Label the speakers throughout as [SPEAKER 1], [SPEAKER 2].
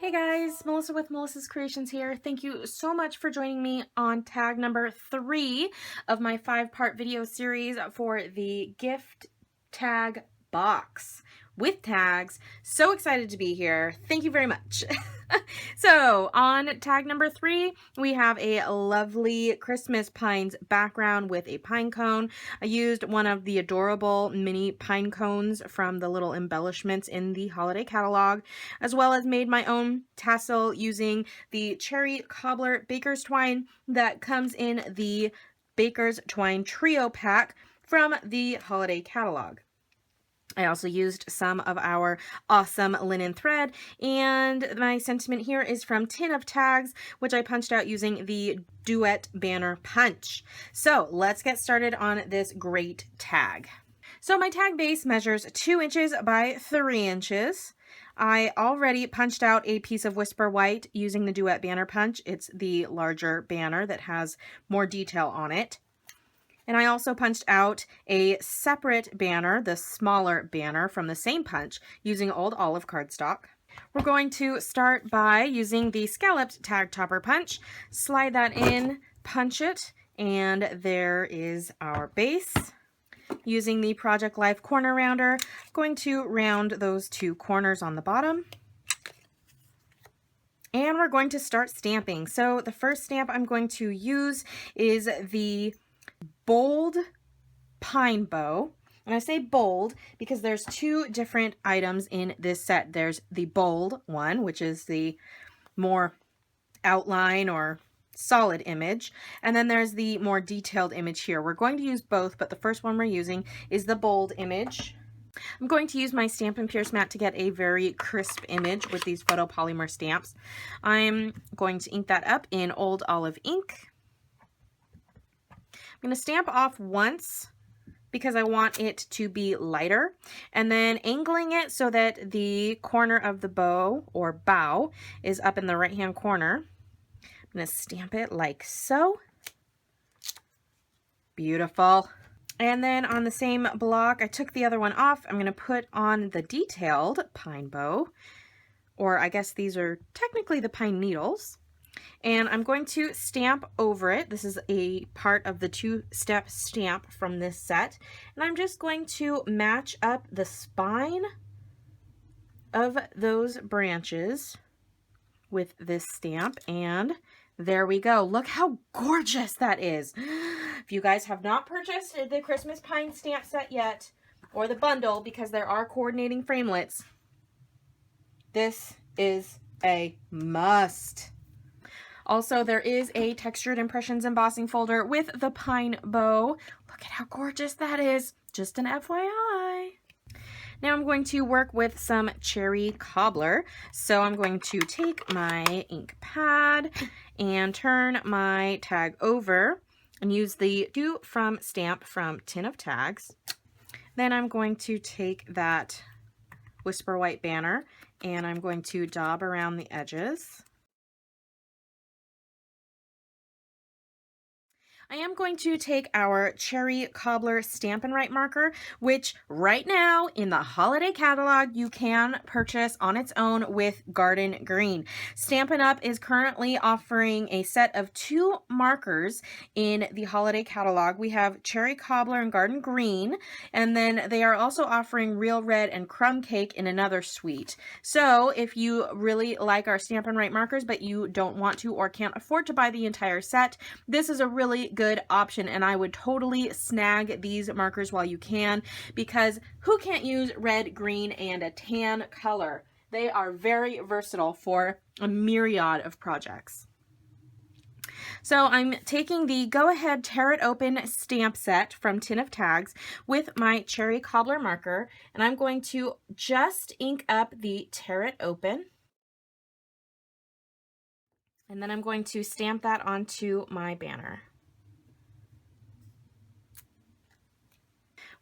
[SPEAKER 1] Hey guys, Melissa with Melissa's Creations here. Thank you so much for joining me on tag number 3 of my 5-part video series for the gift tag box with tags. So excited to be here. Thank you very much. So on tag number 3, we have a lovely Christmas pines background with a pine cone. I used one of the adorable mini pine cones from the little embellishments in the holiday catalog, as well as made my own tassel using the cherry cobbler baker's twine that comes in the baker's twine trio pack from the holiday catalog. I also used some of our awesome linen thread, and my sentiment here is from Tin of Tags, which I punched out using the Duet Banner Punch. So let's get started on this great tag. So my tag base measures 2 inches by 3 inches. I already punched out a piece of Whisper White using the Duet Banner Punch. It's the larger banner that has more detail on it. And I also punched out a separate banner, the smaller banner from the same punch, using old olive cardstock. We're going to start by using the scalloped tag topper punch, slide that in, punch it, and there is our base. Using the Project Life corner rounder, going to round those 2 corners on the bottom. And we're going to start stamping. So the first stamp I'm going to use is the bold pine bow. And I say bold because there's 2 different items in this set. There's the bold one, which is the more outline or solid image, and then there's the more detailed image here. We're going to use both, but the first one we're using is the bold image. I'm going to use my Stampin' Pierce mat to get a very crisp image with these photopolymer stamps. I'm going to ink that up in old olive ink. I'm going to stamp off once because I want it to be lighter, and then angling it so that the corner of the bow or bow is up in the right hand corner. I'm going to stamp it like so. Beautiful. And then on the same block, I took the other one off. I'm going to put on the detailed pine bow, or I guess these are technically the pine needles. And I'm going to stamp over it. This is a part of the 2-step stamp from this set. And I'm just going to match up the spine of those branches with this stamp, and there we go. Look how gorgeous that is. If you guys have not purchased the Christmas Pine stamp set yet, or the bundle, because there are coordinating framelits, this is a must. Also, there is a Textured Impressions embossing folder with the pine bow. Look at how gorgeous that is. Just an FYI. Now I'm going to work with some cherry cobbler. So I'm going to take my ink pad and turn my tag over and use the Do From stamp from Tin of Tags. Then I'm going to take that Whisper White banner and I'm going to daub around the edges. I am going to take our Cherry Cobbler Stampin' Write marker, which right now in the holiday catalog you can purchase on its own with Garden Green. Stampin' Up! Is currently offering a set of 2 markers in the holiday catalog. We have Cherry Cobbler and Garden Green, and then they are also offering Real Red and Crumb Cake in another suite. So if you really like our Stampin' Write markers but you don't want to or can't afford to buy the entire set, this is a really good option, and I would totally snag these markers while you can, because who can't use red, green, and a tan color? They are very versatile for a myriad of projects. So I'm taking the Go Ahead Tear It Open stamp set from Tin of Tags with my Cherry Cobbler marker, and I'm going to just ink up the Tear It Open. And then I'm going to stamp that onto my banner.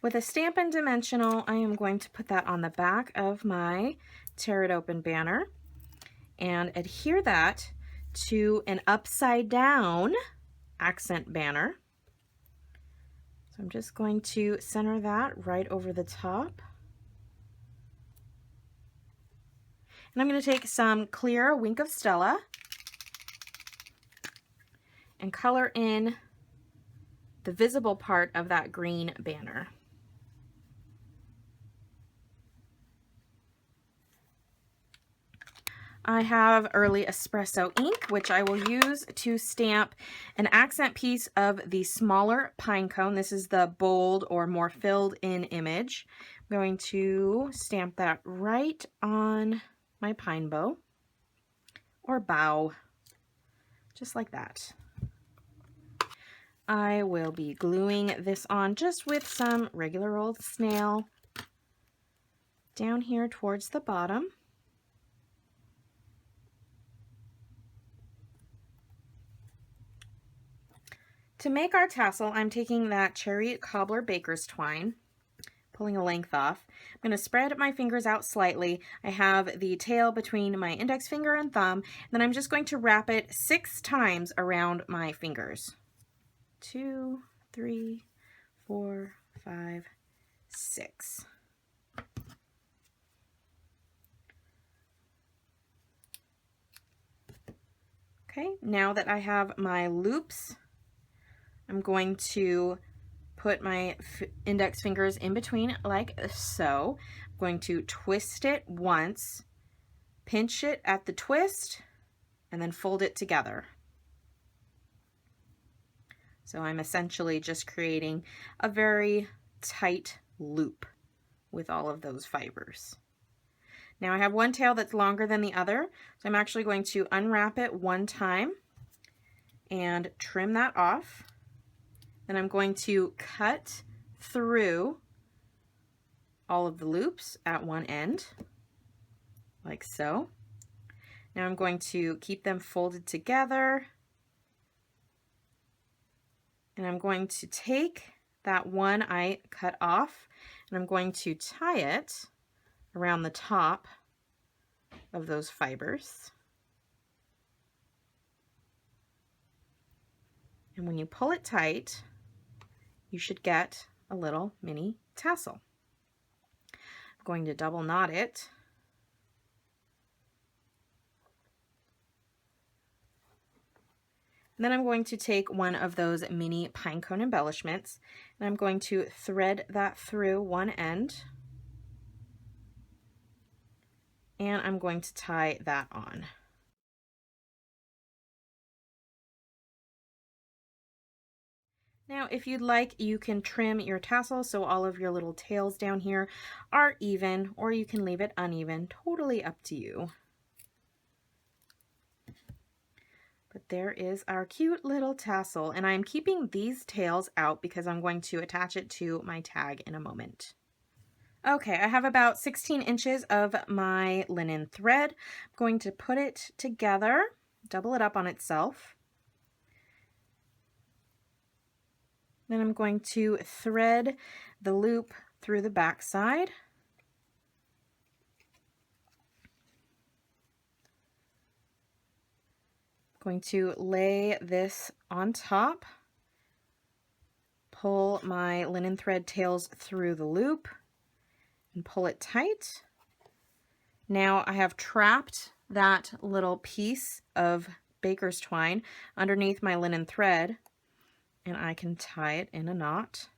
[SPEAKER 1] With a Stampin' Dimensional, I am going to put that on the back of my Tear It Open banner and adhere that to an upside down accent banner. So I'm just going to center that right over the top. And I'm going to take some clear Wink of Stella and color in the visible part of that green banner. I have Early Espresso ink, which I will use to stamp an accent piece of the smaller pine cone. This is the bold or more filled in image. I'm going to stamp that right on my pine bow or bough, just like that. I will be gluing this on just with some regular old snail down here towards the bottom. To make our tassel, I'm taking that cherry cobbler baker's twine, pulling a length off. I'm going to spread my fingers out slightly. I have the tail between my index finger and thumb, and then I'm just going to wrap it 6 times around my fingers. 2, 3, 4, 5, 6. Okay, now that I have my loops, I'm going to put my index fingers in between like so. I'm going to twist it once, pinch it at the twist, and then fold it together. So I'm essentially just creating a very tight loop with all of those fibers. Now I have one tail that's longer than the other, so I'm actually going to unwrap it one time and trim that off. Then I'm going to cut through all of the loops at one end, like so. Now I'm going to keep them folded together, and I'm going to take that one I cut off, and I'm going to tie it around the top of those fibers. And when you pull it tight, you should get a little mini tassel. I'm going to double knot it. And then I'm going to take one of those mini pinecone embellishments, and I'm going to thread that through one end, and I'm going to tie that on. Now, if you'd like, you can trim your tassel so all of your little tails down here are even, or you can leave it uneven, totally up to you. But there is our cute little tassel, and I'm keeping these tails out because I'm going to attach it to my tag in a moment. Okay, I have about 16 inches of my linen thread. I'm going to put it together, double it up on itself. Then I'm going to thread the loop through the back side. Going to lay this on top, pull my linen thread tails through the loop, and pull it tight. Now I have trapped that little piece of baker's twine underneath my linen thread, and I can tie it in a knot.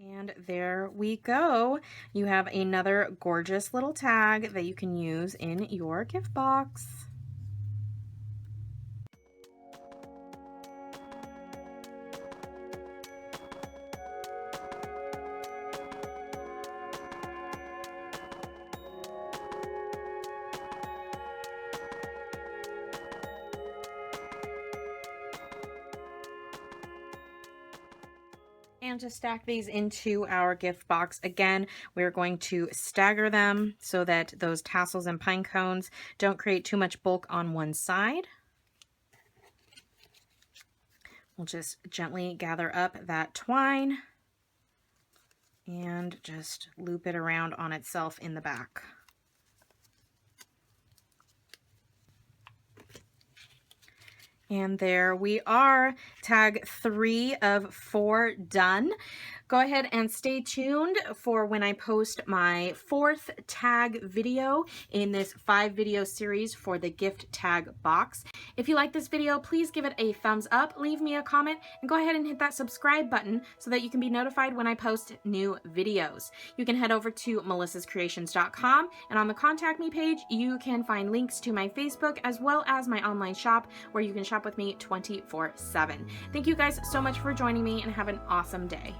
[SPEAKER 1] And there we go. You have another gorgeous little tag that you can use in your gift box. And to stack these into our gift box, again, we're going to stagger them so that those tassels and pine cones don't create too much bulk on one side. We'll just gently gather up that twine and just loop it around on itself in the back. And there we are, tag 3 of 4 done. Go ahead and stay tuned for when I post my 4th tag video in this 5 video series for the gift tag box. If you like this video, please give it a thumbs up, leave me a comment, and go ahead and hit that subscribe button so that you can be notified when I post new videos. You can head over to melissascreations.com, and on the contact me page, you can find links to my Facebook as well as my online shop where you can shop with me 24/7. Thank you guys so much for joining me, and have an awesome day.